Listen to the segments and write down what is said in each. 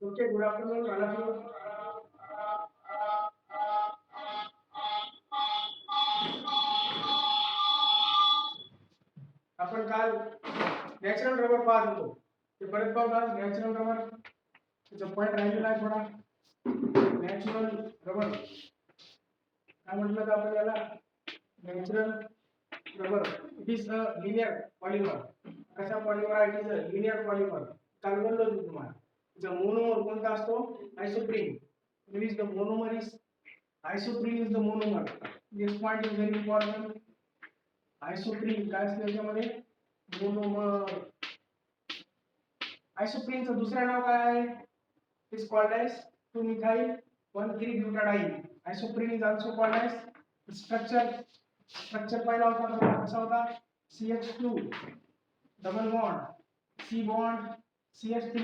Okay, good afternoon, all of you. आपण काल natural rubber पाहत होतो. ते परत पाहूया नॅचरल रबर. त्याचा पॉइंट राहिलेला आहे थोडा. नॅचरल रबर काय म्हटलं तर आपण याला natural rubber it is a linear polymer. कशा पॉलिमर आहे? It is a linear polymer. काल बोललो होतो तुम्हाला. त्याचा मोनोमर कोणता असतो? Isoprene. Is the monomer is isoprene is the monomer. This point is very important. Isoprene काय असतं याच्यामध्ये? मोनोमर. आयसोप्रीनचं दुसरं नाव काय आहे? Is called as 2 methyl one three butadiene. Isoprene is also called as structure पहिला होता कसा होता? CH2 double bond C bond CH3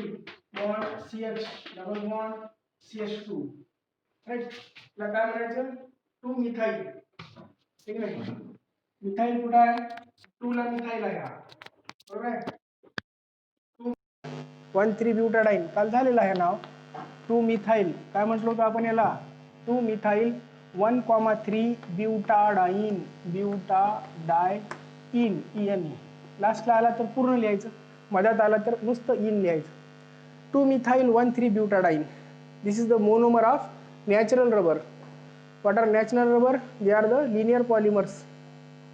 bond CH double bond CH2. Right. याला काय म्हणायचं? 2 मिथाइल. ठीक आहे. मिथाइल कुठे आहे? 2 ला मिथाइल आहे हा. बरोबर आहे. 1,3-ब्यूटाडाइन काल झालेलं आहे नाव. 2 मिथाइल काय म्हटलं होतं आपण याला? 2 मिथाइल 1,3-ब्यूटाडाइन. Butadiene EN. लास्टला आला तर पूर्ण लिहायचं, मध्यात आला तर नुसतं इन लिहायचं. 2 methyl one three butadiene. This is the monomer of natural rubber. What are natural rubber? They are the linear polymers,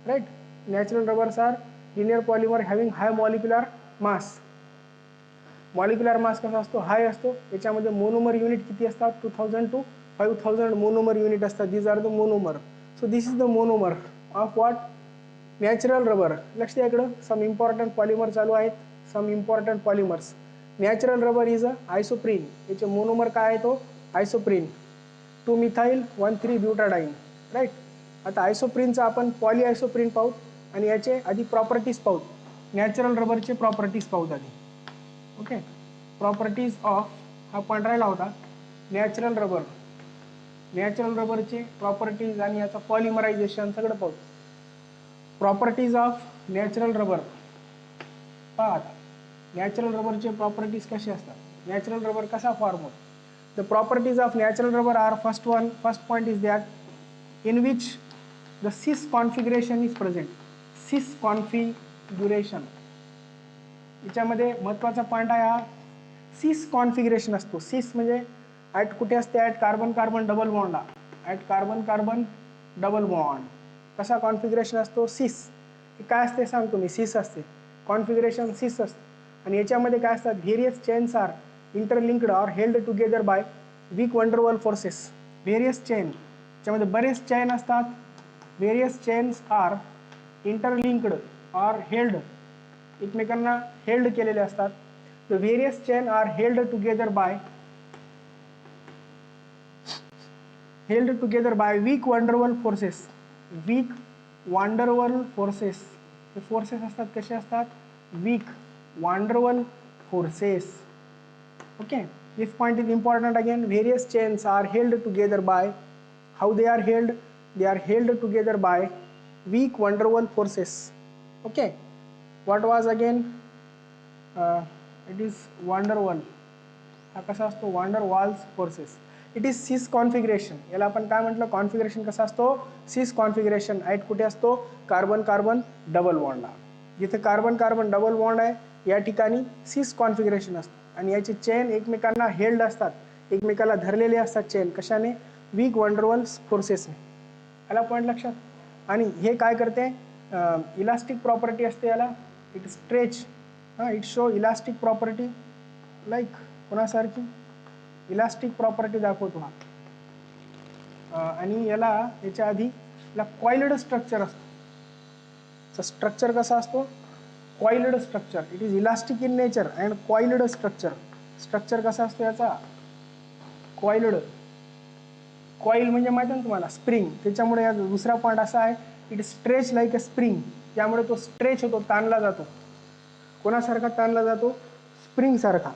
right? Natural rubbers are linear polymer having high molecular mass. Molecular mass कसा असतो? हाय असतो. याच्यामध्ये मोनोमर युनिट किती असतात? 2000 to 5000 monomer unit असतात. These are the monomer. So this is the monomer of what? Natural rubber. लक्ष द्या इकडं. सम इम्पॉर्टंट पॉलिमर चालू आहेत. Some important polymers. Natural rubber is a isoprene. याचे मोनोमर काय आहे? तो आयसोप्रीन. 2 मिथाइल 1,3-ब्यूटाडाइन. राईट. आता आयसोप्रीनचा आपण पॉली आयसोप्रीन पाहू आणि याचे आधी प्रॉपर्टीज पाहू. नॅचरल रबरचे प्रॉपर्टीज पाहू आधी. ओके. प्रॉपर्टीज ऑफ हा पॉइंट राहिला होता. Natural rubber. नॅचरल रबरचे प्रॉपर्टीज आणि याचा पॉलिमरायझेशन सगळं पाहू. Properties of natural rubber. पहा आता नॅचरल रबरचे प्रॉपर्टीज कसे असतात? नॅचरल रबर कसा फॉर्म होतो? The properties of natural rubber are first point is that in which the cis configuration is present. Cis configuration. याच्यामध्ये महत्त्वाचा पॉइंट आहे हा सिस कॉन्फिगरेशन असतो. सिस म्हणजे ॲट कुठे असते? ॲट कार्बन कार्बन डबल बॉन्डला. At carbon carbon double bond. कसा कॉन्फिगरेशन असतो? सिस. हे काय असते सांगतो मी. सिस असते. कॉन्फिगरेशन सिस असते. आणि याच्यामध्ये काय असतात? Various chains are interlinked or held together by weak van der Waals forces. Various chain. याच्यामध्ये बरेच चेन असतात. Various chains are interlinked or held. एकमेकांना हेल्ड केलेले असतात. The various chain are held together by weak van der Waals forces. Weak van der Waals forces. हे forces असतात कसे असतात? Weak van der Waals forces. Okay, this point is important again. Various chains are held together by, how they are held? They are held together by weak van der Waals forces. Okay, what was again? It is van der Waals. हा कसा असतो? van der Waals forces. It is सिस configuration. याला आपण काय म्हटलं? Configuration कसा असतो? सिस कॉन्फिगरेशन. ॲट कुठे असतो? कार्बन कार्बन डबल बॉन्डला. जिथे कार्बन कार्बन डबल बॉन्ड आहे या ठिकाणी सिस कॉन्फिगरेशन असतं. आणि याचे चेन एकमेकांना हेल्ड असतात. एकमेकाला धरलेले असतात चेन. कशाने? वीक वंडरवॉल्स फोर्सेसने. याला पॉईंट लक्षात. आणि हे काय करते? इलास्टिक प्रॉपर्टी असते याला. It stretch. It show elastic property like कोणासारखी? इलास्टिक प्रॉपर्टी दाखवतो हा. आणि याला याच्या आधी याला कॉइल्ड स्ट्रक्चर असतो. स्ट्रक्चर कसा असतो? Coiled structure. It is elastic in nature and coiled structure. Structure कसा असतो याचा? कॉइल्ड. कॉइल म्हणजे माहिती आहे ना तुम्हाला? स्प्रिंग. त्याच्यामुळे याचा दुसरा पॉईंट असा आहे, it stretch like a spring. त्यामुळे तो स्ट्रेच होतो, ताणला जातो. कोणासारखा ताणला जातो? स्प्रिंग सारखा.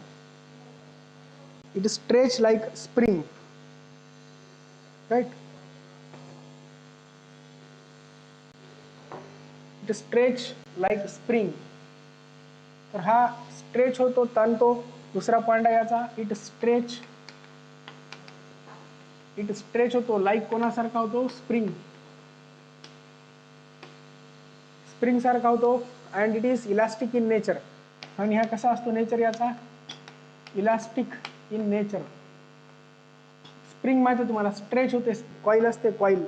It stretch like spring. Right. It stretch like spring. तर हा स्ट्रेच होतो, ताणतो दुसरा पॉइंट आहे याचा, इट स्ट्रेच होतो लाईक कोणासारखा होतो, स्प्रिंग सारखा होतो. And it is elastic in nature. आणि हा कसा असतो नेचर याचा, इलास्टिक इन नेचर. स्प्रिंग माहिती तुम्हाला, स्ट्रेच होते, कॉईल असते, कॉईल.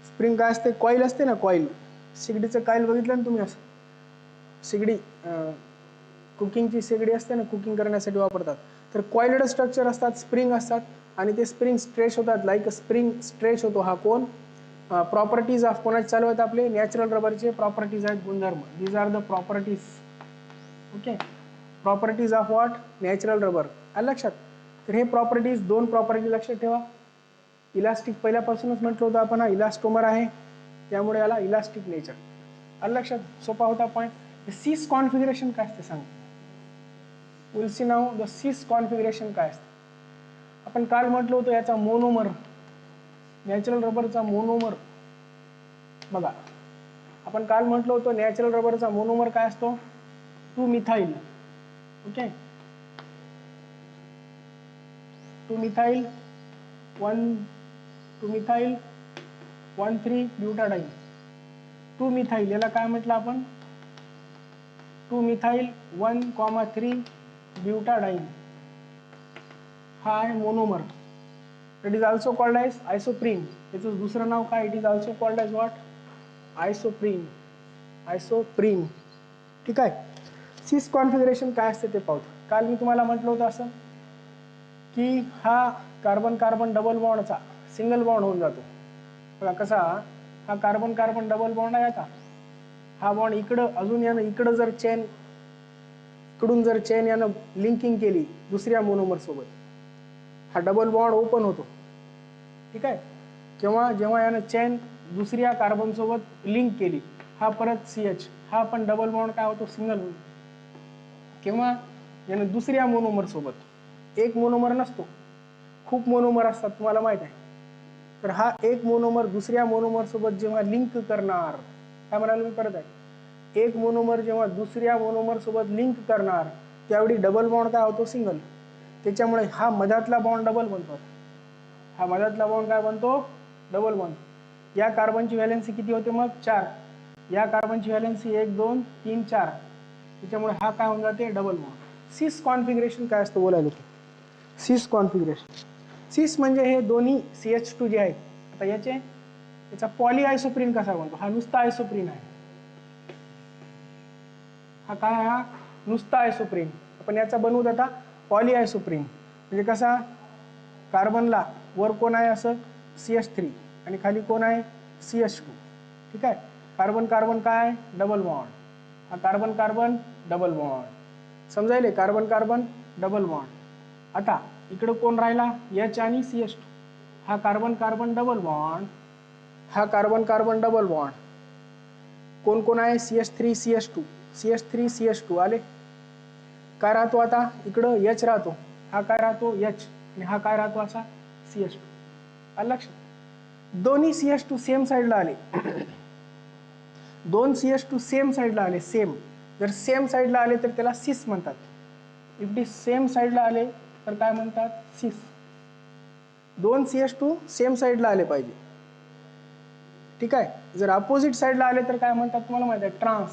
स्प्रिंग काय असते, कॉईल असते ना, कॉईल. शेगडीचं कॉईल बघितलं ना तुम्ही, असं शेगडी, कुकिंगची शेगडी असते ना, कुकिंग करण्यासाठी वापरतात. तर कॉइल्ड स्ट्रक्चर असतात, स्प्रिंग असतात, आणि ते स्प्रिंग स्ट्रेच होतात, लाईक स्प्रिंग स्ट्रेच होतो. हा कोण, प्रॉपर्टीज ऑफ कोणाचे चालू आहेत आपले, नॅचरल रबरचे प्रॉपर्टीज आहेत, गुणधर्म. These are the properties. Okay, properties of what, natural rubber. आलं लक्षात. तर हे प्रॉपर्टीज, दोन प्रॉपर्टी लक्षात ठेवा. इलास्टिक पहिल्यापासूनच म्हटलं होतं आपण, हा इलास्टोमर आहे, त्यामुळे याला इलास्टिक नेचर. आलं लक्षात, सोपा होता पॉईंट. सिस कॉन्फिगरेशन काय असते सांग. Will see now the cis configuration काय असते. आपण काल म्हटलं होतं याचा मोनोमर, नॅचरल रबरचा मोनोमर. बघा, आपण काल म्हटलं होतं नॅचरल रबरचा मोनोमर काय असतो, 2-मिथाइल. ओके, 2-मिथाइल 1,3-ब्युटाडाईन. 2-मिथाइल याला काय म्हटलं आपण, 2-मिथाइल 1,3-ब्युटाडाईन. हा आहे monomer. It is also called as isoprene. याचं दुसरं नाव काय, it is also called as what, isoprene. ठीक आहे. सिस कॉन्फिगरेशन काय असते ते पाहू. काल मी तुम्हाला म्हटलं होतं असं की हा कार्बन कार्बन डबल बॉन्डचा सिंगल बॉन्ड होऊन जातो. बघा कसा, हा कार्बन कार्बन डबल बॉन्ड आहे. आता हा बॉन्ड इकडं, अजून यानं इकडं जर चेन, इकडून जर चेन यानं लिंकिंग केली दुसऱ्या मोनोमर सोबत, हा डबल बॉन्ड ओपन होतो. ठीक आहे. जेव्हा यानं चेन दुसऱ्या कार्बन सोबत लिंक केली, हा परत CH, हा पण डबल बॉन्ड काय होतो, सिंगल होतो. किंवा यानं दुसऱ्या मोनोमर सोबत, एक मोनोमर नसतो, खूप मोनोमर असतात, तुम्हाला माहित आहे. तर हा एक मोनोमर दुसऱ्या मोनोमर सोबत जेव्हा लिंक करणार, काय म्हणाल मी परत आहे, एक मोनोमर जेव्हा दुसऱ्या मोनोमर सोबत लिंक करणार, त्यावेळी डबल बॉन्ड काय होतो, सिंगल. त्याच्यामुळे हा मधातला बॉन्ड डबल बनतो. हा मधातला बॉन्ड काय बनतो, डबल बनतो. या कार्बनची व्हॅलेन्सी किती होते मग, 4. या कार्बनची व्हॅलेन्सी 1 2 3 4. त्याच्यामुळे हा काय होऊन जाते, डबल बॉन्ड. सिस कॉन्फिगरेशन काय असतं बोलायला. सिस कॉन्फिगरेशन, सिस म्हणजे हे दोन्ही CH2 जे आहेत. आता याचा पॉली आयसोप्रीन कसा बनतो, हा नुसता आयसोप्रीन आहे. हा काय, हा नुसता आयसोप्रीन. आपण याचा बनवूत आता पॉली आयसोप्रीन. म्हणजे कसा, कार्बनला वर कोण आहे असं CH3 आणि खाली कोण आहे CH2. ठीक आहे. कार्बन कार्बन काय, डबल बॉन्ड. हा कार्बन कार्बन डबल बॉन्ड. समजायले, कार्बन कार्बन डबल बॉन्ड. आता इकडं कोण राहिला, H आणि CH2. हा कार्बन कार्बन डबल बॉन्ड, हा कार्बन कार्बन डबल बॉन्ड. कोण कोण आहे, CH3 CH2, CH3 CH2 आले. काय राहतो आता, इकडं H राहतो, हा काय राहतो H, आणि हा काय राहतो असा CH2. आलं लक्षात. दोन्ही CH2 सेम साईडला आले. दोन CH2 सेम साईडला आले, सेम. जर सेम साईडला आले तर त्याला सिस म्हणतात. इफ ती सेम साईडला आले तर काय म्हणतात, सिस. दोन CH2 सेम साईडला आले पाहिजे. ठीक आहे. जर अपोजिट साईडला आले तर काय म्हणतात तुम्हाला माहिती आहे, ट्रान्स.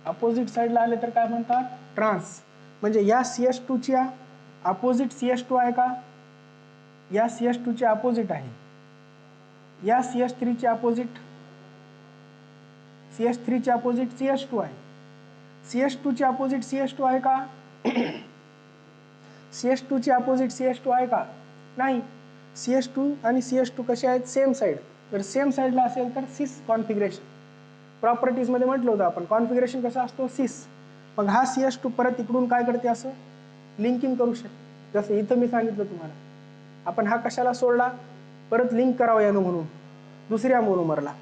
अपोजिट साईडला आले तर काय म्हणतात, ट्रान्स. म्हणजे या CH2 च्या अपोजिट CH2 आहे का, या CH2 चे अपोजिट आहे. या CH3 चे अपोजिट, CH3 चे अपोजिट CH2 आहे. CH2 चे अपोजिट CH2 आहे का, CH2 चे अपोजिट CH2 आहे का, नाही. CH2 आणि CH2 कसे आहेत, सेम साईड. जर सेम साईडला असेल तर सिस कॉन्फिगरेशन. प्रॉपर्टीज मध्ये म्हटलं होतं आपण, कॉन्फिगरेशन कसा असतो, सिस. मग हा CH2 परत इकडून काय करते, असं लिंकिंग करू शकते. जसं इथं मी सांगितलं तुम्हाला, आपण हा कशाला सोडला, परत लिंक करावं यानं म्हणून दुसऱ्या मोनोमरला.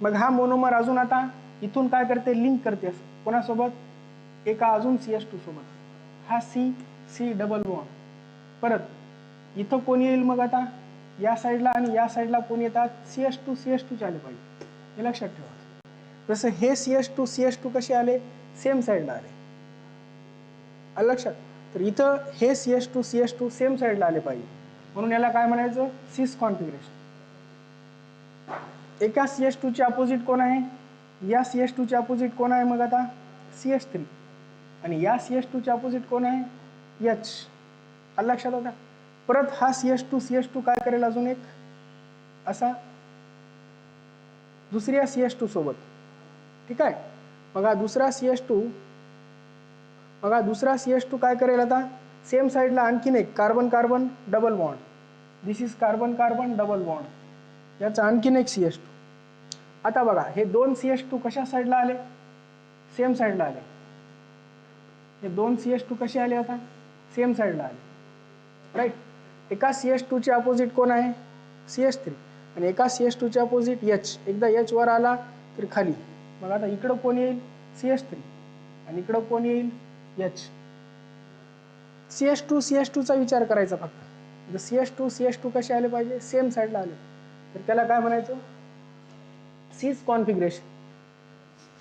मग हा मोनोमर अजून आता इथून काय करते, लिंक करते. असं कोणासोबत, एका अजून CH2 सोबत. हा C डबल बॉन्ड. परत इथं कोण येईल मग आता, या साईडला आणि या साईडला कोण येतात, CH2 CH2 आले पाहिजे. हे लक्षात ठेवा. जसं हे CH2 CH2 कसे आले, सेम साईडला आले. आलं लक्षात. तर इथं हे CH2 CH2 सेम साईडला आले पाहिजे, म्हणून याला काय म्हणायचं, सिस कॉन्फिगरेशन. एका CH2 चे अपोजिट कोण आहे, या CH2 चे अपोजिट कोण आहे मग आता CH3, आणि या CH2 चे अपोजिट कोण आहे H. आलं लक्षात होता. परत हा CH2 काय करेल अजून एक असा दुसऱ्या CH2 सोबत, ठीक आहे. मग हा दुसरा CH2 काय करेल आता, सेम साईडला आणखीन एक carbon carbon double bond, this is carbon carbon double bond, याचा आणखीन एक CH2. आता बघा हे दोन CH2 कशा साईडला आले, सेम साईडला आले. हे दोन CH2 कसे आले आता, सेम साईडला आले, राईट. एका CH2 चे अपोजिट कोण आहे CH3, आणि एका CH2 चे अपोजिट H. एकदा H वर आला तर खाली. मग आता इकडं कोण येईल CH3, आणि इकडं कोण येईल H. CH2 चा विचार करायचा फक्त. जर CH2 कसे आले पाहिजे, सेम साईडला आले, तर त्याला काय म्हणायचं, सिस कॉन्फिगरेशन.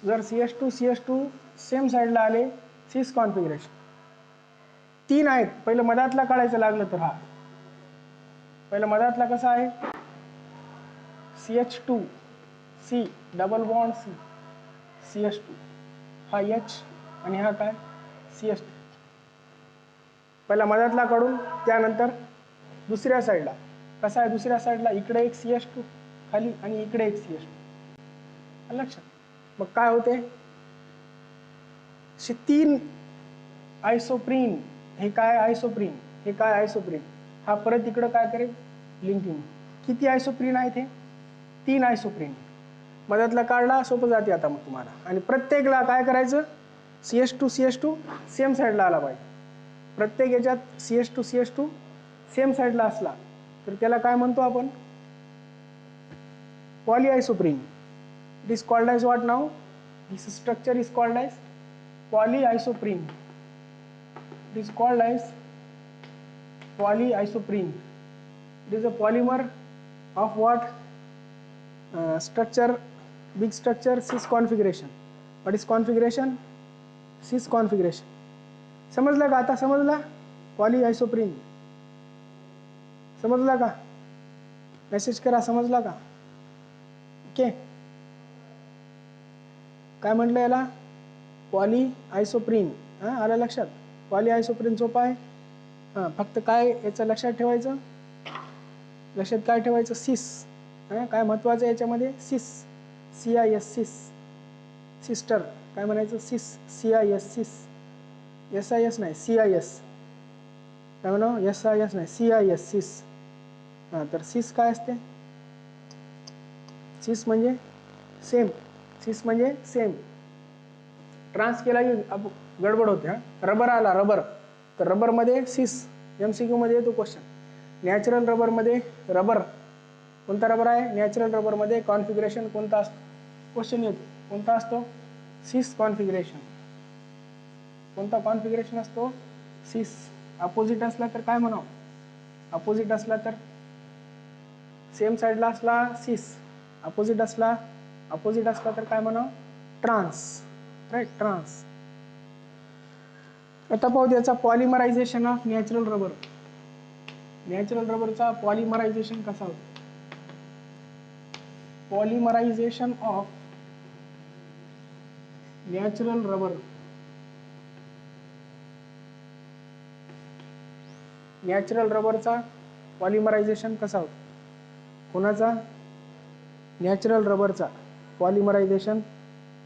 जर CH2 सेम साईडला आले, सिस कॉन्फिगरेशन. तीन आहेत, पहिलं मधातला काढायचं लागलं तर, हा पहिलं मधातला कसा आहे CH2 C double bond C CH2, हा H, आणि हा काय CH3. पहिला मधातला काढून त्यानंतर दुसऱ्या साईडला कसा आहे, दुसऱ्या साईडला इकडे एक CH2 खाली आणि इकडे एक CH2. लक्षात. मग काय होते, तीन आयसोप्रीन, हे काय आयसोप्रीन, हे काय आयसोप्रीन, हा परत इकडं काय करेल लिंकिंग. किती आयसोप्रीन आहेत, हे 3 आयसोप्रीन. मधातला काढला सोपं जाते आता मग तुम्हाला. आणि प्रत्येकला काय करायचं, CH2 सेम साईडला आला पाहिजे. प्रत्येक याच्यात CH2 सेम साईडला असला तर त्याला काय म्हणतो आपण, polyisoprene. It is called as what now, this structure is called as polyisoprene. It is called as polyisoprene. It is a polymer of what structure, big structure, cis configuration. What is configuration, cis configuration. समजला का आता, समजला polyisoprene, समजला का, message करा समजला का. Okay, काय म्हटलं याला, पॉलीआयसोप्रीन. हां, आलं लक्षात. पॉलीआयसोप्रीन सोपा आहे. हां, फक्त काय याचं लक्षात ठेवायचं, लक्षात काय ठेवायचं, सिस. हां, काय महत्त्वाचं याच्यामध्ये, सिस, CIS सिस, सिस्टर काय म्हणायचं, सिस, CIS सिस, SIS नाही CIS, काय म्हणावं, SIS नाही CIS सिस. हां, तर सिस काय असते, सिस म्हणजे सेम, सिस म्हणजे सेम. ट्रान्स केला की गडबड होते. हा, रबर आला, रबर, तर रबरमध्ये सिस, MCQ मध्ये येतो क्वेश्चन. नॅचरल रबरमध्ये रबर, कोणता रबर आहे, नॅचरल रबरमध्ये कॉन्फिगरेशन कोणता असतो, क्वेश्चन येतो, कोणता असतो, सिस कॉन्फिगरेशन. कोणता कॉन्फिगरेशन असतो, सिस. अपोजिट असला तर काय म्हणावं, अपोजिट असला तर सेम साईडला असला सिस, अपोजिट असला तर काय म्हणावं, ट्रान्स, राईट, ट्रान्स. आता पाहू त्याचा पॉलिमरायझेशन ऑफ नॅचरल रबर. नॅचरल रबरचा पॉलिमरायझेशन कसा होतो, पॉलिमरायझेशन ऑफ नॅचरल रबर. नॅचरल रबरचा पॉलिमरायझेशन कसा होतो, कोणाचा, नॅचरल रबरचा पॉलिमरायझेशन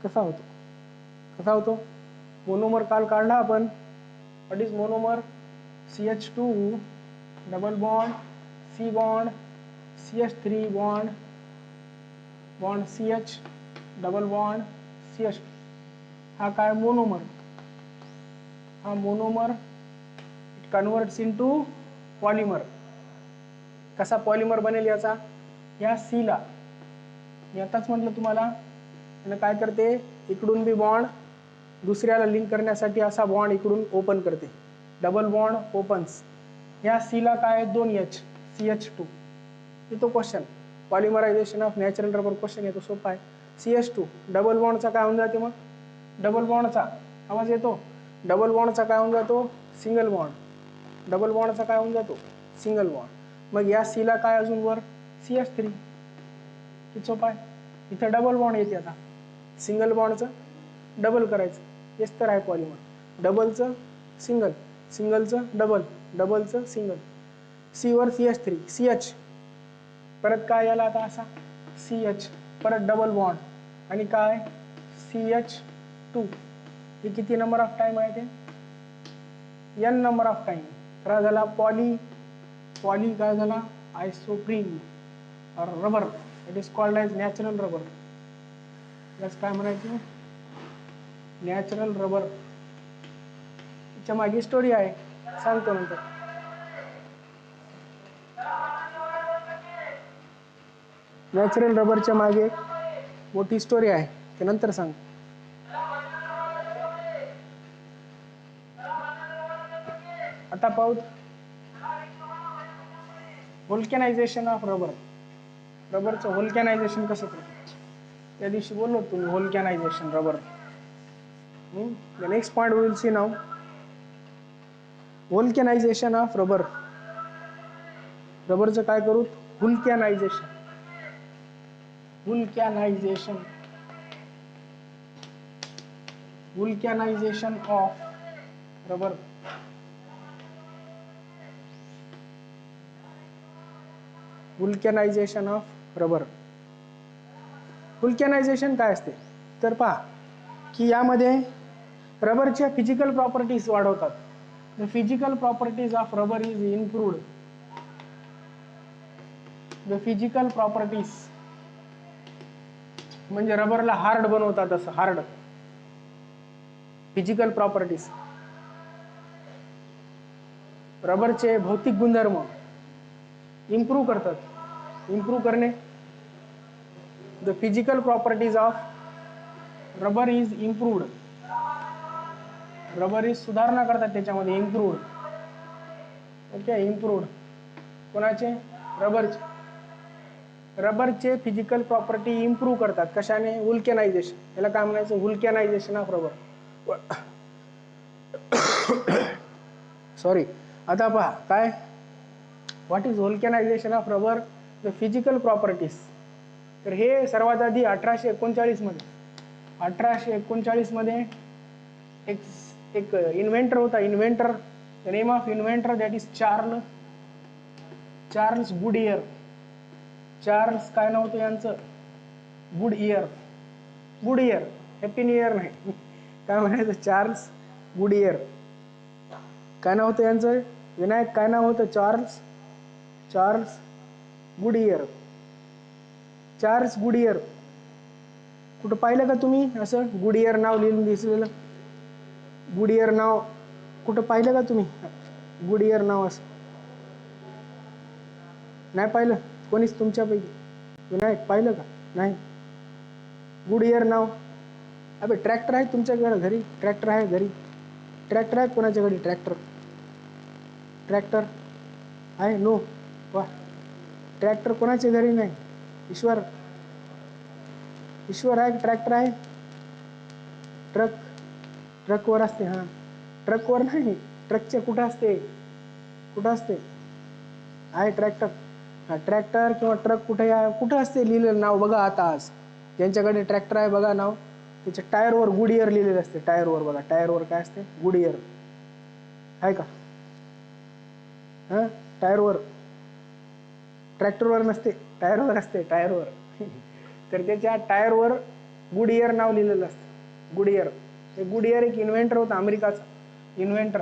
कसा होतो, मोनोमर काल काढला आपण. What is monomer, CH2 double bond C bond CH3 bond CH double bond CH2. हा काय मोनोमर, हा monomer it converts into polymer. कसा पॉलिमर बनेल याचा, या सीला, मी आताच म्हटलं तुम्हाला, काय करते, इकडून बी बॉन्ड दुसऱ्याला लिंक करण्यासाठी असा बॉन्ड इकडून ओपन करते, डबल बॉन्ड ओपन्स. या सीला काय, 2 H CH2 येतो question. Polymerisation of natural rubber question येतो, सोपा आहे. CH2 डबल बॉन्डचा काय होऊन जाते, मग डबल बॉन्डचा आवाज येतो, डबल बॉन्डचा काय होऊन जातो सिंगल बॉन्ड, डबल बॉन्डचा काय होऊन जातो सिंगल बॉन्ड. मग या सी ला काय अजून वर CH3. किती सोपं आहे. इथं डबल बॉन्ड येते, आता सिंगल बॉन्डचं डबल करायचं. हेच तर आहे पॉलिमर. डबलचं सिंगल, सिंगलचं डबल, डबलचं सिंगल. सी वर CH3 CH, परत काय याला आता असा CH, परत डबल बॉन्ड आणि काय CH2. हे किती नंबर ऑफ टाइम आहे ते N नंबर ऑफ टाइम. तर झाला पॉली, पॉली काय झाला isoprene rubber. It is called as natural rubber. याच काय म्हणायचं नॅचरल रबर. त्याच्या मागे स्टोरी आहे, सांगतो नंतर. नॅचरल रबरच्या मागे मोठी स्टोरी आहे, ते नंतर सांग. आता पाहू व्होल्कॅनायझेशन ऑफ रबर. रबरचं व्होल्कॅनायझेशन कसं करतो त्या दिवशी बोललो तुम्ही, vulcanization rubber. The next point we will see now vulcanization of rubber. रबरचं काय करू vulcanization. Vulcanization, vulcanization of rubber. Vulcanization of rubber. Vulcanization काय असते तर पहा की यामध्ये रबरच्या फिजिकल प्रॉपर्टीज वाढवतात. The physical properties of rubber is improved. The physical properties म्हणजे रबरला हार्ड बनवतात, असं हार्ड. फिजिकल प्रॉपर्टीज, रबरचे भौतिक गुणधर्म इम्प्रूव्ह करतात. इम्प्रूव्ह करणे, the physical properties of rubber is improved. Rubber is सुधारणा करतात त्याच्यामध्ये, इम्प्रूव्ड. Okay, improved. कोणाचे रबरचे. रबरचे फिजिकल प्रॉपर्टी इम्प्रूव्ह करतात कशाने व्होल्कॅनायझेशन. याला काय म्हणायचं व्होल्कॅनायझेशन ऑफ रबर. सॉरी. आता पहा काय what is vulcanization of rubber. The physical properties. तर हे सर्वात आधी 1839 मध्ये, 1839 मध्ये एक इन्व्हेंटर होता. Inventor, the name of inventor that is Charles Goodyear. Charles काय नाव होतं यांचं Goodyear. Goodyear, happy new year नाही, काय म्हणायचं चार्ल्स गुडियर. काय नाव होतं यांचं विनायक, काय नाव होतं चार्ल्स गुडियर. Charles Goodyear. कुठं पाहिलं का तुम्ही असं गुडियर नाव लिहून दिसलेलं. गुडियर नाव कुठं पाहिलं का तुम्ही गुडियर नाव असं नाही पाहिलं कोणीच तुमच्यापैकी. विनायक पाहिलं का नाही गुडियर नाव. अबे ट्रॅक्टर आहे तुमच्याकडे घरी, ट्रॅक्टर आहे घरी, ट्रॅक्टर आहे कोणाच्या घरी ट्रॅक्टर. ट्रॅक्टर आहे नो वा. ट्रॅक्टर कोणाच्या घरी नाही. ईश्वर, ईश्वर आहे ट्रॅक्टर आहे. ट्रक, ट्रकवर असते. हां ट्रकवर नाही, ट्रकच्या कुठं असते, कुठं असते आहे ट्रॅक्टर. हा ट्रॅक्टर किंवा ट्रक कुठे आहे, कुठं असते लिहिलेलं नाव बघा. आता आज ज्यांच्याकडे ट्रॅक्टर आहे बघा नाव, त्याच्या टायरवर गुडियर लिहिलेलं असते. टायरवर बघा, टायरवर काय असते गुडियर आहे का. हां टायरवर, ट्रॅक्टरवर नसते, टायरवर असते, टायरवर. तर त्याच्या टायरवर गुडियर नाव लिहिलेलं असतं. गुडियर. हे गुडियर एक इन्व्हेंटर होता अमेरिकाचा. इन्व्हेंटर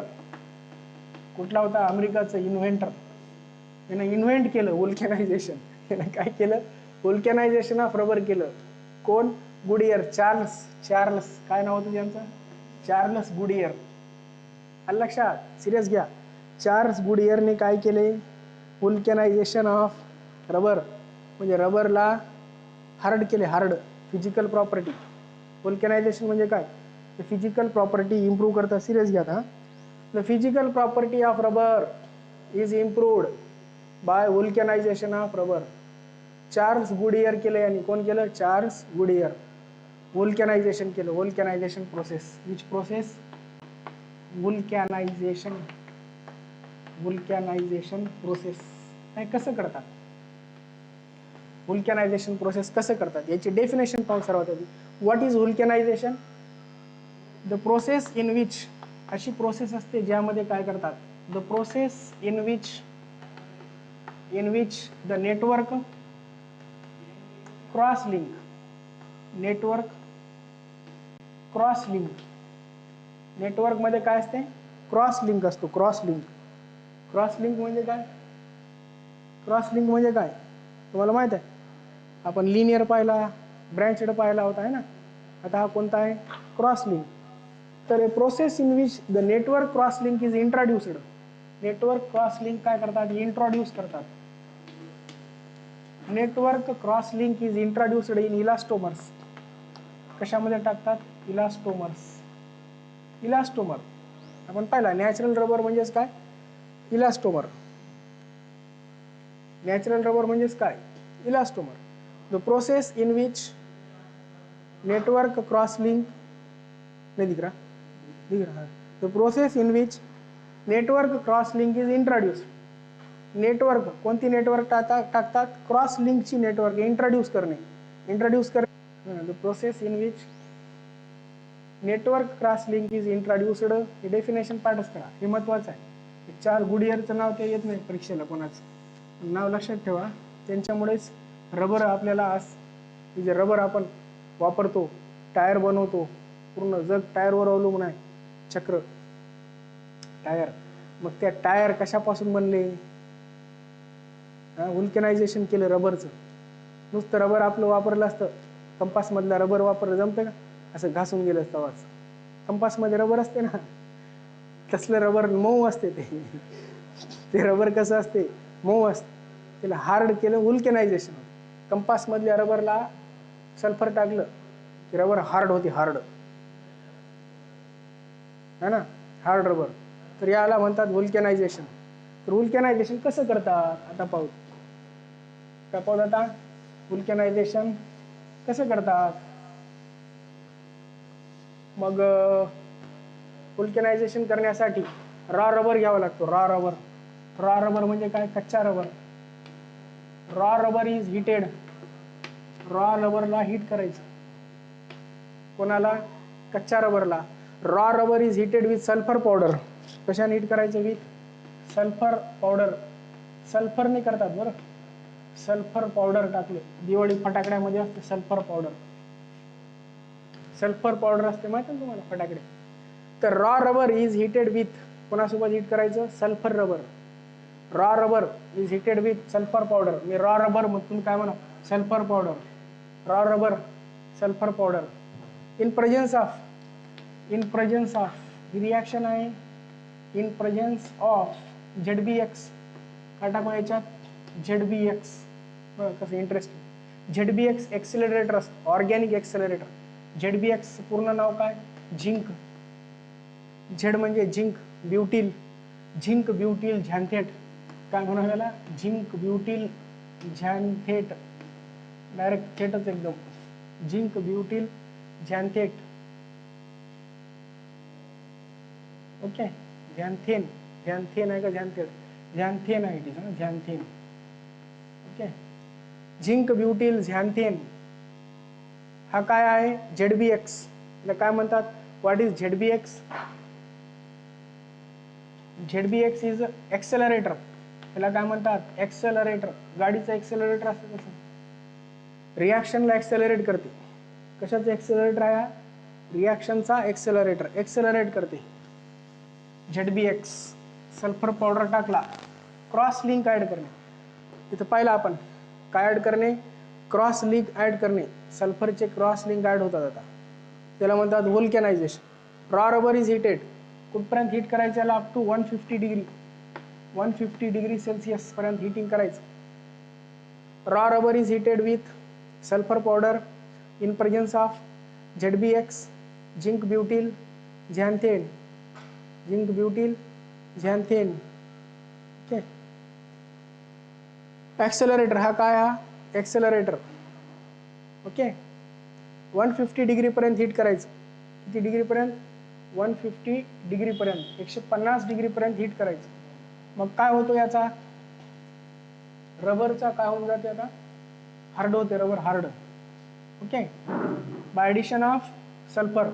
कुठला होता अमेरिकाचा इन्व्हेंटर. यानं इन्व्हेंट केलं व्होल्कॅनायझेशन. यानं काय केलं व्होल्कॅनायझेशन ऑफ रबर केलं. कोण गुडियर. चार्ल्स काय नाव होतं त्यांचं चार्ल्स गुडियर. आलं लक्षात, सिरियस घ्या. चार्ल्स गुडियरने काय केले व्होल्कॅनायझेशन ऑफ रबर म्हणजे रबरला हार्ड केले. Hard physical property. व्होल्कॅनायझेशन म्हणजे काय द फिजिकल प्रॉपर्टी इम्प्रूव्ह करतात. सिरियस घ्या. हा the physical property of rubber is improved by vulcanization of rubber. Charles Goodyear केलं यांनी. कोण केलं चार्ल्स गुडियर. व्होल्कॅनायझेशन केलं. Vulcanization process. Which process vulcanization process हे कसं करतात, वुल्कॅनायझेशन प्रोसेस कसं करतात याची डेफिनेशन पाहू सर्वात आधी. What is vulcanization? The process in which, अशी प्रोसेस असते ज्यामध्ये काय करतात, the process in which the network cross link network मध्ये काय असते, क्रॉस लिंक असतो. क्रॉस लिंक म्हणजे काय, तुम्हाला माहित आहे? आपण लिनियर पाहिला, ब्रँचड पाहिला होता आहे ना, आता हा कोणता आहे, क्रॉस लिंक. तर a process in which the network cross link is introduced. Network cross link काय करतात, इंट्रोड्यूस करतात. Network cross link is introduced in elastomers. कशामध्ये टाकतात, इलास्टोमर. आपण पाहिला नॅचरल रबर म्हणजेच काय, इलास्टोमर. नॅचरल रबर म्हणजेच काय, elastomer. The process in which network cross link नहीं दिख रहा. The process in which network cross link is introduced. Network, कोणती नेटवर्क टाकतात, क्रॉस लिंकची नेटवर्क इंट्रोड्यूस करणे. The process in which network cross link is introduced. हे definition पाठच करा, हे महत्वाचं आहे. 4 गुडइयरचं नाव ते येत नाही परीक्षेला कोणाचं, नाव लक्षात ठेवा. त्यांच्यामुळेच रबर आपल्याला आज, जे रबर आपण वापरतो, टायर बनवतो, पूर्ण जग टायरवर अवलंबून आहे, चक्र टायर. मग त्या टायर कशापासून बनले, वुल्कॅनायझेशन केलं रबरचं. नुसतं रबर आपलं वापरलं असतं, कंपास मधला रबर वापरलं जमतं का, असं घासून गेलं असतं आवाज. कंपास मध्ये रबर असते ना, तसलं रबर मऊ असते. ते रबर कसं असते, मऊ असते. त्याला हार्ड केलं, वुल्कॅनायझेशन. कंपास मधल्या रबरला सल्फर टाकलं की रबर हार्ड होती, हार्ड है ना, हार्ड रबर. तर याला म्हणतात वुल्कॅनायझेशन. तर वुल्कॅनायझेशन कसं करतात आता पाहू. काय पाहू आता, वुल्कॅनायझेशन कसं करतात. मग वुल्कॅनायझेशन करण्यासाठी रॉ रबर घ्यावा लागतो. रॉ रबर म्हणजे काय, कच्चा rubber. Raw rubber is heated. Raw रबरला हीट करायचं. कोणाला, कच्च्या रबरला. Raw rubber is heated with sulphur powder. कशाने हीट करायचं, विथ सल्फर पावडर. सल्फरने करतात बरं, सल्फर पावडर टाकले. दिवाळी फटाकड्यामध्ये असते सल्फर पावडर. सल्फर पावडर असते माहिती ना तुम्हाला, फटाकडे. तर raw rubber is heated with, कोणासोबत हीट करायचं, sulphur rubber. Raw rubber is heated with sulphur powder. मी रॉ रबर मग तुम्ही काय म्हणा, sulphur powder. Raw rubber, sulphur powder. In presence of ही रिॲक्शन आहे, इन प्रेझेन्स ऑफ ZBX. काय टाकू याच्यात, ZBX. कसं इंटरेस्टिंग. ZBX एक्सेलरेटर असतं, ऑर्गॅनिक एक्सेलरेटर. ZBX पूर्ण नाव काय, झिंक. झेड म्हणजे झिंक ब्युटिल, झॅन्थेट. काय म्हणा त्याला, झिंक ब्युटिल झॅन्थेट. डायरेक्ट थेटच एकदम, झिंक ब्युटिल झॅन्थेट. ओके, झॅन्थेन आहे का झॅन्थेट, झॅन्थेन आहे ती, झॅन्थेन. ओके, झिंक ब्युटिल झॅन्थेन हा काय आहे, ZBX. याला काय म्हणतात, what is ZBX? ZBX is accelerator. याला काय म्हणतात, एक्सेलरेटर. गाडीचं एक्सेलरेटर असतं तसं. रिॲक्शनला एक्सेलरेट करते. कशाचं एक्सेलरेटर आहे, रिॲक्शनचा एक्सेलरेट करते. ZBX. सल्फर पावडर टाकला, क्रॉस लिंक ऍड करणे. इथं पाहिलं आपण काय ऍड करणे, क्रॉस लिंक ऍड करणे. सल्फरचे क्रॉस लिंक ऍड होतात आता, त्याला म्हणतात vulcanization. Raw rubber is heated. कुठपर्यंत हीट करायचं याला, अप टू 150 डिग्री सेल्सिअस पर्यंत हिटिंग करायचं. Raw rubber is heated with sulphur powder in presence of ZBX, zinc butyl xanthene. Okay. Accelerator हा काय, हा एक्सेलरेटर. ओके, 150 डिग्री पर्यंत हीट करायचं. किती डिग्री पर्यंत, 150 डिग्रीपर्यंत, 150 डिग्रीपर्यंत हीट करायचं. मग काय होतो याचा, रबरचा काय होऊन जाते आता, हार्ड होते rubber, hard. Okay, by addition of sulphur.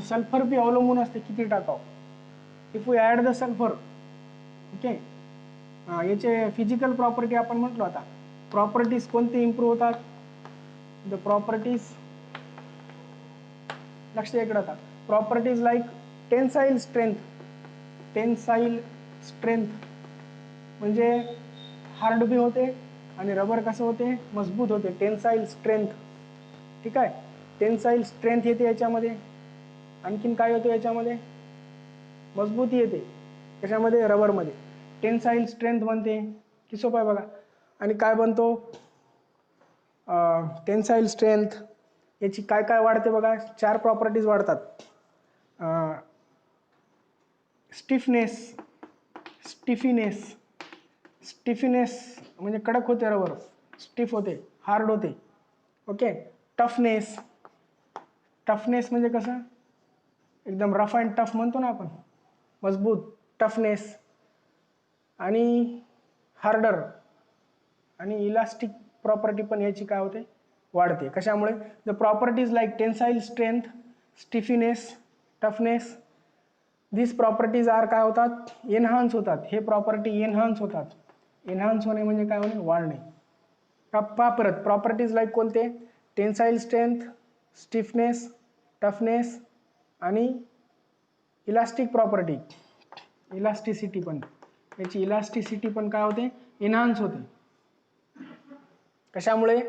Sulphur बी अवलंबून असते किती टाकावं. If we add the sulphur, okay, याचे फिजिकल प्रॉपर्टी आपण म्हटलो आता, प्रॉपर्टीज कोणते इम्प्रूव्ह होतात, द प्रॉपर्टीज, लक्ष इकडे आता, properties like tensile strength. Tensile strength म्हणजे हार्ड बी होते आणि रबर कसं होते, मजबूत होते. टेन्साईल स्ट्रेंथ, ठीक आहे. टेन्साईल स्ट्रेंथ येते याच्यामध्ये. आणखीन काय होतं याच्यामध्ये, मजबूती येते. कशामध्ये, रबरमध्ये. टेन्साईल स्ट्रेंथ बनते, की सोपं आहे बघा. आणि काय बनतो, टेन्साईल स्ट्रेंथ याची काय काय वाढते बघा, 4 प्रॉपर्टीज वाढतात. स्टिफनेस, स्टिफिनेस, स्टिफिनेस म्हणजे कडक होते रबर, स्टिफ होते, हार्ड होते. ओके, टफनेस, टफनेस म्हणजे कसं, एकदम रफ अँड टफ म्हणतो ना आपण, मजबूत, टफनेस. आणि हार्डर आणि इलास्टिक प्रॉपर्टी पण याची काय होते, वाढते. कशामुळे, the properties like tensile strength, stiffness, toughness, this properties are काय होतात, एनहान्स होतात. हे प्रॉपर्टी एनहान्स होतात. एनहान्स होणे म्हणजे काय होणे, वाढणे. पहा परत, प्रॉपर्टीज लाईक कोणते, टेन्साईल स्ट्रेंथ, स्टिफनेस, टफनेस आणि इलास्टिक प्रॉपर्टी, इलास्टिसिटी पण, याची इलास्टिसिटी पण काय होते, एनहान्स होते. कशामुळे,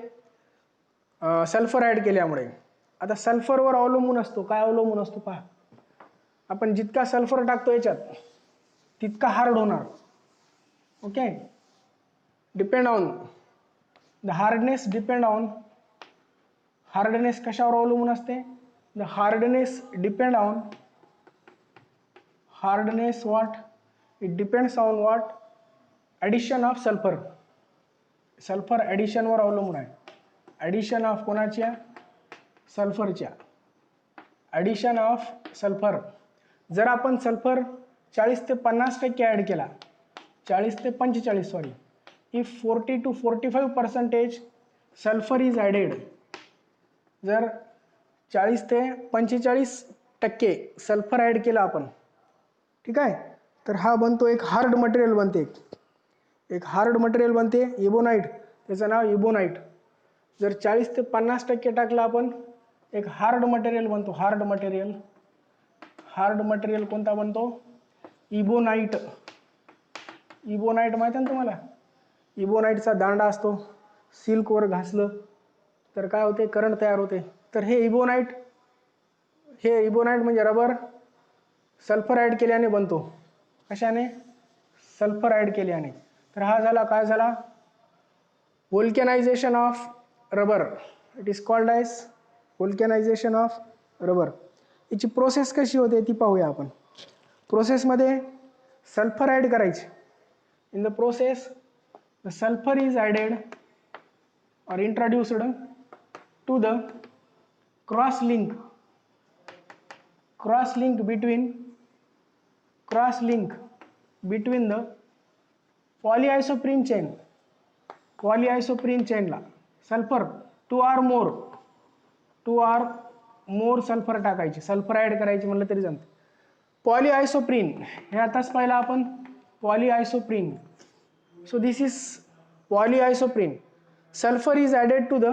सल्फर ॲड केल्यामुळे. आता सल्फरवर अवलंबून असतो, काय अवलंबून असतो पहा, आपण जितका सल्फर टाकतो याच्यात तितका हार्ड होणार. Okay, depend on the hardness, depend on, hardness कशावर अवलंबून असते, the hardness depend on, hardness what, it depends on what, addition of sulphur. Sulphur ॲडिशनवर अवलंबून आहे. ॲडिशन ऑफ कोणाच्या, सल्फरच्या. Addition of sulphur. जर आपण सल्फर 40 ते 50% ॲड केला, 40 ते 45 sorry, if 40 to 45% sulphur is added, जर 40 ते 45% सल्फर ॲड केला आपण, ठीक आहे, तर हा बनतो एक हार्ड मटेरियल बनते, एक हार्ड मटेरियल बनते, इबोनाइट. त्याचं नाव इबोनाइट. जर 40 ते 50% टाकला आपण, एक हार्ड मटेरियल बनतो, हार्ड मटेरियल. हार्ड मटेरियल कोणता बनतो, इबोनाइट. इबोनाइट माहिती आहे ना तुम्हाला, इबोनाइटचा दांडा असतो, सिल्कवर घासलं तर काय होते, करंट तयार होते. तर हे इबोनाइट, हे इबोनाइट म्हणजे रबर सल्फर ॲड केल्याने बनतो. कशाने, सल्फर ॲड केल्याने. तर हा झाला, काय झाला, vulcanization of rubber. It is called as vulcanization of rubber. याची प्रोसेस कशी होते ती पाहूया आपण. प्रोसेसमध्ये सल्फर ॲड करायचे. In the process the sulphur is added or introduced to the cross link between the polyisoprene chain ला सल्फर 2 or more सल्फर टाकायचे, सल्फर ॲड करायचे म्हणलं तरी जमतं. पॉलीआयसोप्रीन हे आताच पाहिलं आपण, polyisoprene. So this is polyisoprene. Sulphur is added to the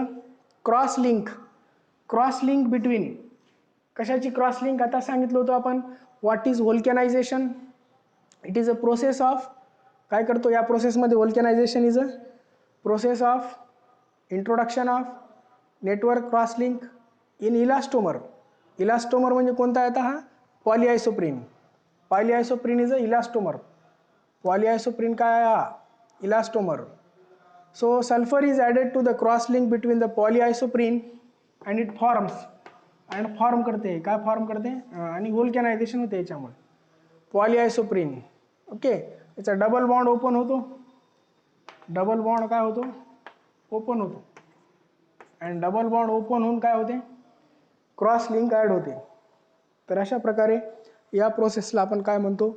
cross link between, कशाची क्रॉस लिंक, आता सांगितलं होतं आपण. What is vulcanization, it is a process of, काय करतो या प्रोसेसमध्ये, vulcanization is a process of introduction of network cross link in elastomer. Elastomer म्हणजे कोणता आहे आता हा, पॉलीआयसोप्रीन. पॉलीआयसोप्रीन इज अ इलास्टोमर. पॉलीआयसोप्रीन काय आहे, elastomer. So sulfur is added to the cross link between the polyisoprene and it forms, and form करते, काय form करते, आणि व्होल्कॅनायझेशन होते याच्यामुळे, पॉलीआयसोप्रीन. ओके, याचा डबल बॉन्ड ओपन होतो, डबल बॉन्ड काय होतो, ओपन होतो, आणि डबल बॉन्ड ओपन होऊन काय होते, क्रॉस लिंक ॲड होते. तर अशा प्रकारे या प्रोसेसला आपण काय म्हणतो,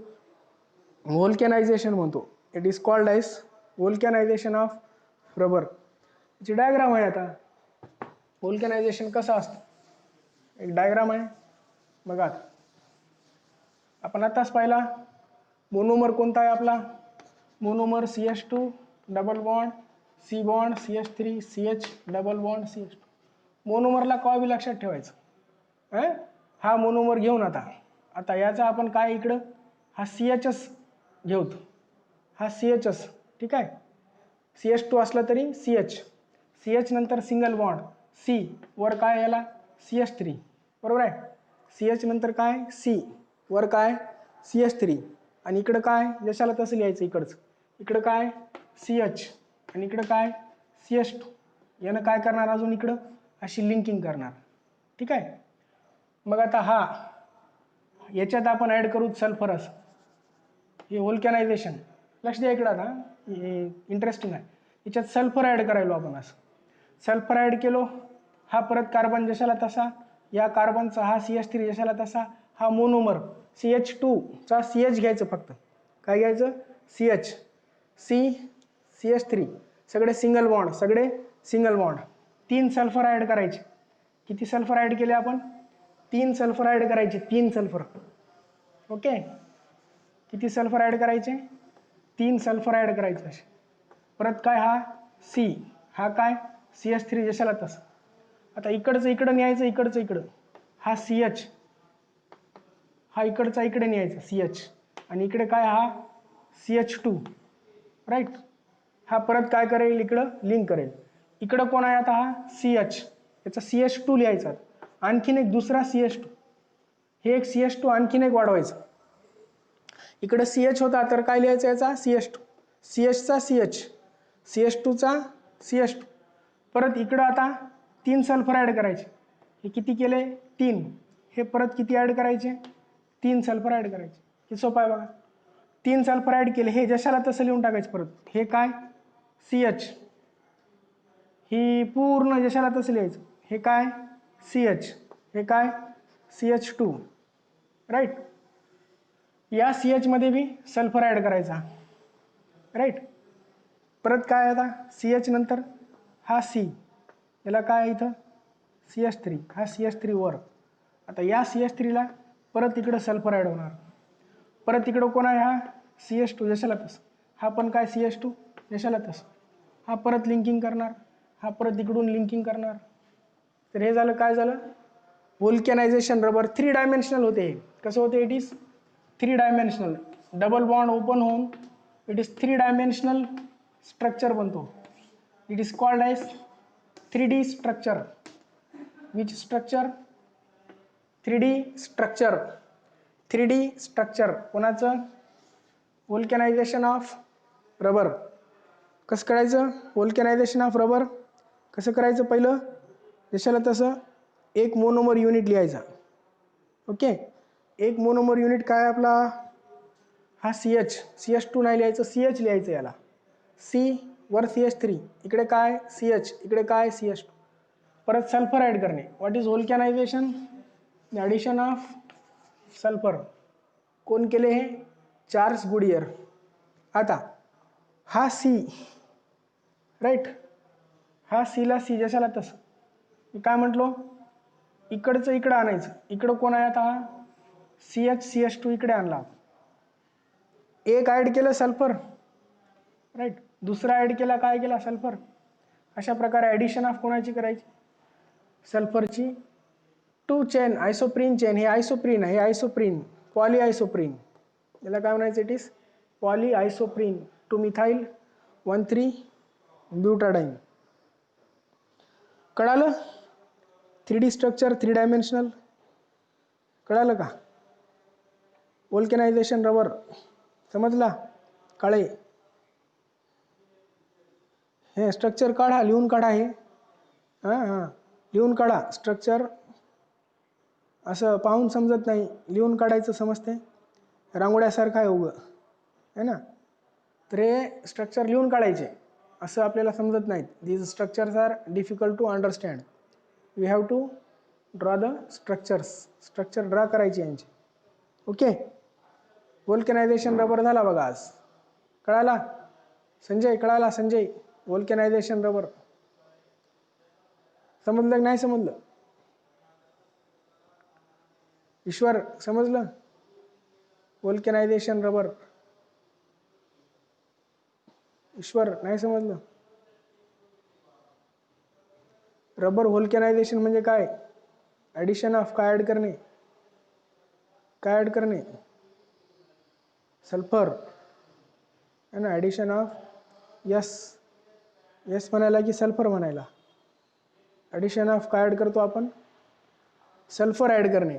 व्होल्कॅनायझेशन म्हणतो. It is called as vulcanization of rubber. याची डायग्राम आहे. आता व्होल्कॅनायझेशन कसं असतं, एक डायग्राम आहे बघा. आपण आताच पाहिला मोनोमर कोणता आहे आपला, monomer CH2 double bond C bond CH3 CH double bond CH2. मोनोमरला कवा बी लक्षात ठेवायचं. हा मोनोमर घेऊन आता याचा आपण काय इकडं हा CHS घेऊत, हा CHS ठीक आहे. CH2 असला तरी CH नंतर सिंगल बॉन्ड C वर काय याला CH3 बरोबर आहे. CH नंतर काय C वर काय CH3 आणि इकडं काय जशाला तसं लिहायचं. इकडं काय CH आणि इकडं काय CH2. यानं काय करणार अजून इकडं अशी लिंकिंग करणार ठीक आहे. मग आता हा याच्यात आपण ॲड करू सल्फरस. हे व्होल्कॅनायझेशन लक्ष द्या इकडं. आता हे इंटरेस्टिंग आहे. याच्यात सल्फर ॲड करायलो आपण. असं सल्फर ॲड केलो, हा परत कार्बन जशाला तसा, या कार्बनचा हा CH3 जशाला तसा, हा मोनोमर CH2 चा CH घ्यायचं फक्त. काय घ्यायचं CH CH3 सगळे सिंगल बॉन्ड. 3 सल्फर ॲड करायचे. किती सल्फर ॲड केले आपण, 3 सल्फर ॲड करायचे. 3 सल्फर ओके. किती सल्फर ॲड करायचे, 3 सल्फर ॲड करायचे असे. परत काय हा C, हा काय CH3 जशाला तसं. आता इकडचं इकडं न्यायचं, इकडचं इकडं हा CH, हा इकडचा इकडे न्यायचा CH आणि इकडे काय हा CH2 राईट. हा परत काय करेल इकडं लिंक करेल. इकडं कोण आहे आता हा CH, याचा CH2 लिहायचा. आणखीन एक दुसरा CH2, हे एक CH2 आणखीन एक वाढवायचं. इकडे CH होता तर काय लिहायचं याचा CH2, CHचा CH, CH2चा CH2. परत इकडं आता 3 सल्फर ॲड करायचे. हे किती केले 3. हे परत किती ॲड करायचे 3 सल्फर ॲड करायचे. हे सोपं आहे बघा. 3 सल्फर ॲड केले, हे जशाला तसं लिहून टाकायचं. परत हे काय CH, ही पूर्ण जशाला तसं लिहायचं. हे काय CH, हे काय CH2 राईट. या CH मध्ये बी सल्फर ॲड करायचा राईट. परत काय आता CH नंतर हा C, याला काय इथं CH3, हा CH3 वर. आता या CH3 ला परत इकडं सल्फर ॲड होणार. परत इकडं कोण आहे हा CH2 जशाला तसं, हा पण काय CH2 जशाला तसं. हा परत लिंकिंग करणार, हा परत इकडून लिंकिंग करणार. तर हे झालं काय झालं व्होल्कॅनायझेशन रबर. 3 डायमेन्शनल होते. हे कसं होते, it is 3 dimensional. Double bond open होऊन इट इज 3 डायमेन्शनल स्ट्रक्चर बनतो. It is called as 3D structure. Which structure 3D structure. 3D structure कोणाचं, व्होल्कॅनायझेशन ऑफ रबर. कसं करायचं व्होल्कॅनायझेशन ऑफ रबर, कसं करायचं पहिलं जशाला तसं एक मोनोमर युनिट लिहायचा. ओके. एक मोनोमर युनिट काय आपला हा CH2 नाही लिहायचं, CH लिहायचं. याला C वर CH3, इकडे काय CH, इकडे काय CH2. परत सल्फर ॲड करणे. What is vulcanization, addition of sulphur. कोण केले हे चार्ल्स गुडियर. आता हा C राईट, हा Cला C जशाला तसं. मी काय म्हटलो इकडचं इकडं आणायचं. इकडं कोण आहे आता हा CH2 इकडे आणला. एक ॲड केलं सल्फर राईट, दुसरा ॲड केला काय केला सल्फर. अशा प्रकारे ॲडिशन ऑफ कोणाची करायची सल्फरची. 2 चेन आयसोप्रीन चेन. हे आयसोप्रीन आहे, हे आयसोप्रीन पॉली आयसोप्रीन. याला काय म्हणायचं इट इज पॉली आयसोप्रीन 2 मिथाइल 1,3 ब्युटाडाईन. कळालं 3D स्ट्रक्चर 3 डायमेन्शनल कळालं का. व्होल्कॅनायझेशन रबर समजला काळे. हे स्ट्रक्चर काढा, लिहून काढा. हे हां लिहून काढा स्ट्रक्चर. असं पाहून समजत नाही, लिहून काढायचं समजते. रांगोळ्यासारखं आहे उगं है ना. तर हे स्ट्रक्चर लिहून काढायचे, असं आपल्याला समजत नाहीत. These structures are difficult to understand. We have to draw the structure draw करायची यांची. ओके, व्होल्कनायझेशन रबर झाला बघा आज. कळाला संजय? कळाला संजय? व्होल्कनायझेशन रबर समजलं की नाही समजलं? ईश्वर समजलं? व्होल्कनायझेशन रबर. ईश्वर नाही समजलं? रबर व्होल्कनायझेशन म्हणजे काय? ॲडिशन ऑफ काय ॲड करणे? काय ॲड करणे? सल्फर है ना. ॲडिशन ऑफ यस म्हणायला की सल्फर म्हणायला? ॲडिशन ऑफ काय ॲड करतो आपण? सल्फर ॲड करणे.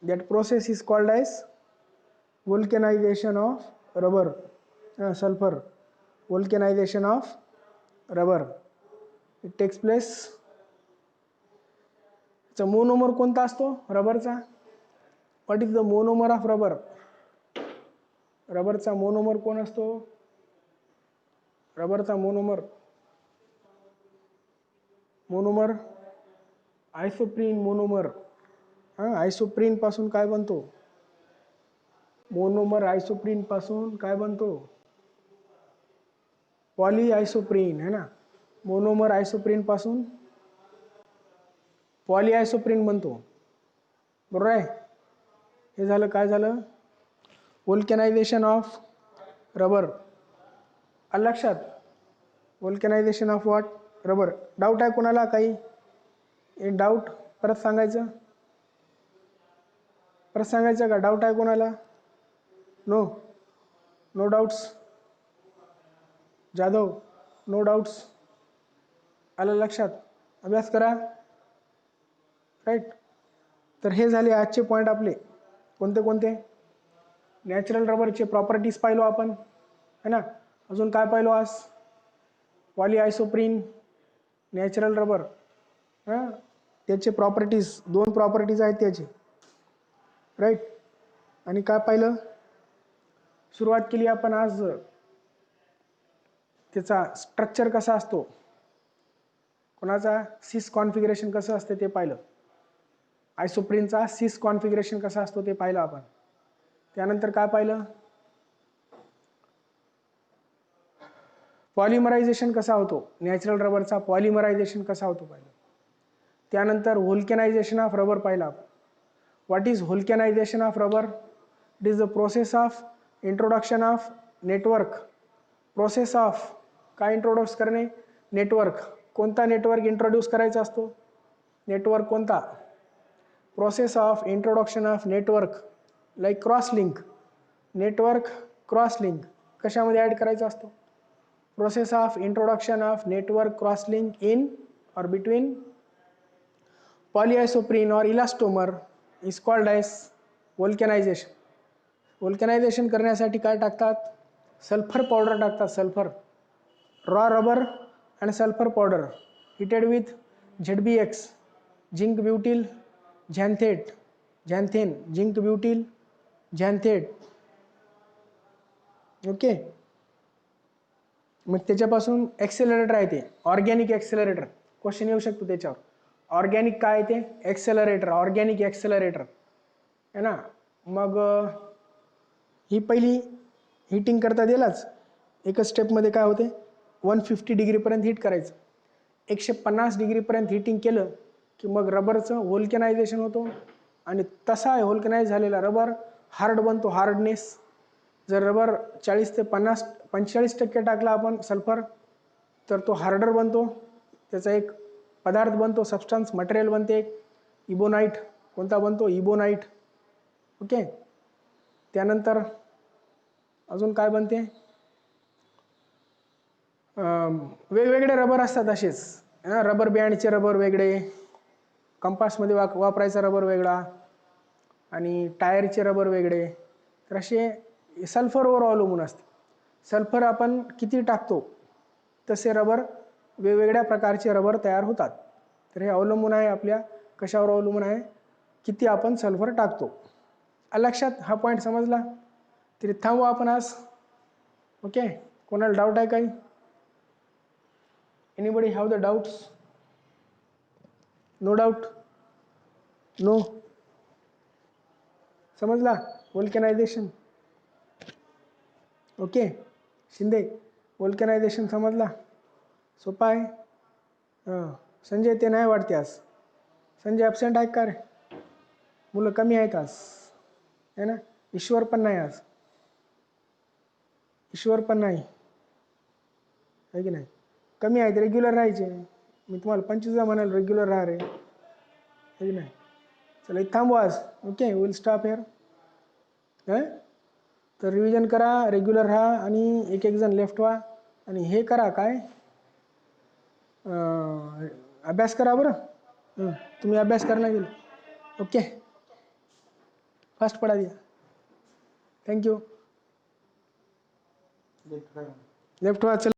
That process is called as vulcanization of rubber. Sulphur vulcanization of rubber. It takes place. चा मोनोमर कोणता असतो रबरचा? What is the monomer of rubber? रबरचा मोनोमर कोण असतो? रबरचा मोनोमर आयसोप्रीन मोनोमर. आयसोप्रीन पासून काय बनतो? मोनोमर आयसोप्रीन पासून काय बनतो? पॉली आयसोप्रीन है ना. मोनोमर आयसोप्रीन पासून पॉली आयसोप्रीन बनतो. बरोबर आहे. हे झालं काय झालं? व्होल्कनायझेशन ऑफ रबर. आलं लक्षात? व्होल्कनायझेशन ऑफ व्हॉट? रबर. डाऊट आहे कोणाला काही? एक डाऊट परत सांगायचं? परत सांगायचं का? डाऊट आहे कोणाला? No doubts? Jadhav no doubts? आलं लक्षात? अभ्यास करा. राईट. तर हे झाले आजचे पॉईंट आपले. कोणते कोणते? नॅचरल रबरचे प्रॉपर्टीज पाहिलो आपण है ना. अजून काय पाहिलो आज? Polyisoprene natural rubber. हां, त्याचे प्रॉपर्टीज, 2 प्रॉपर्टीज आहेत त्याचे. राईट. आणि काय पाहिलं? सुरुवात केली आपण आज त्याचा स्ट्रक्चर कसा असतो, कोणाचा सिस कॉन्फिगरेशन कसं असते ते पाहिलं. आयसोप्रीनचा सिस कॉन्फिगरेशन कसा असतो ते पाहिलं आपण. त्यानंतर काय पाहिलं? पॉलिमरायझेशन कसा होतो नॅचरल रबरचा, पॉलिमरायझेशन कसा होतो पाहिलं. त्यानंतर व्होल्कनायझेशन ऑफ रबर पाहिलं आपण. What is vulcanization of rubber? It is the process of introduction of network. Process of काय इंट्रोड्यूस करणे? नेटवर्क. कोणता नेटवर्क इंट्रोड्यूस करायचा असतो? नेटवर्क कोणता? Process of introduction of network like cross link. Network cross link कशामध्ये add करायचा असतो? Process of introduction of network cross link in or between polyisoprene or elastomer is called as volcanization. Vulcanization करण्यासाठी काय टाकतात? Sulphur powder टाकतात. Sulphur raw rubber and sulphur powder heated with ZBX zinc butyl xanthene zinc butyl xanthate. Okay. मग त्याच्यापासून accelerator आहे ते organic accelerator. Question येऊ शकतो त्याच्यावर. ऑर्गॅनिक काय ते? एक्सेलरेटर. ऑर्गॅनिक एक्सेलरेटर है ना. मग ही पहिली हिटिंग करता दिलाच. एकच स्टेपमध्ये काय होते? 150 डिग्रीपर्यंत हीट करायचं. 150 डिग्रीपर्यंत हिटिंग केलं की मग रबरचं व्होल्कनायझेशन होतो. आणि तसा आहे व्होल्कनाइज झालेला रबर हार्ड बनतो. हार्डनेस जर रबर 40 ते 45% टाकला आपण सल्फर तर तो हार्डर बनतो. त्याचा एक पदार्थ बनतो, सबस्टन्स मटेरियल बनते एक इबोनाइट. कोणता बनतो? इबोनाइट. ओके. त्यानंतर अजून काय बनते? वेगवेगळे रबर असतात असेच. रबर बँडचे रबर वेगळे, कंपासमध्ये वापरायचा रबर वेगळा आणि टायरचे रबर वेगळे. तर असे सल्फरवर अवलंबून असते. सल्फर आपण किती टाकतो तसे रबर वेगवेगळ्या प्रकारचे रबर तयार होतात. तर हे अवलंबून आहे आपल्या कशावर अवलंबून आहे? किती आपण सल्फर टाकतो. लक्षात? हा पॉईंट समजला तरी थांबू आपण आज. ओके. कोणाला डाऊट आहे काही? Anybody have the doubts? No doubt? No. समजला वल्कनायझेशन. ओके शिंदे, वल्कनायझेशन समजला. सोपा आहे. हां संजय ते नाही वाटते आज. संजय ॲबसेंट आहे का रे? मुलं कमी आहेत आज है ना. ईश्वर पण नाही आज. ईश्वर पण नाही आहे की नाही. कमी आहेत, रेग्युलर राहायचे. मी तुम्हाला 25 म्हणाल रेग्युलर राहा रे, आहे की नाही. चला इथं थांबू आज. Okay will stop hair. तर रिव्हिजन करा, रेग्युलर राहा आणि एक एक जण लेफ्ट व्हा आणि हे करा काय अभ्यास करा बरं. तुम्ही अभ्यास करना गेलो. ओके फास्ट पढ़ा दिया. Thank you. लेफ्ट व्हा. चल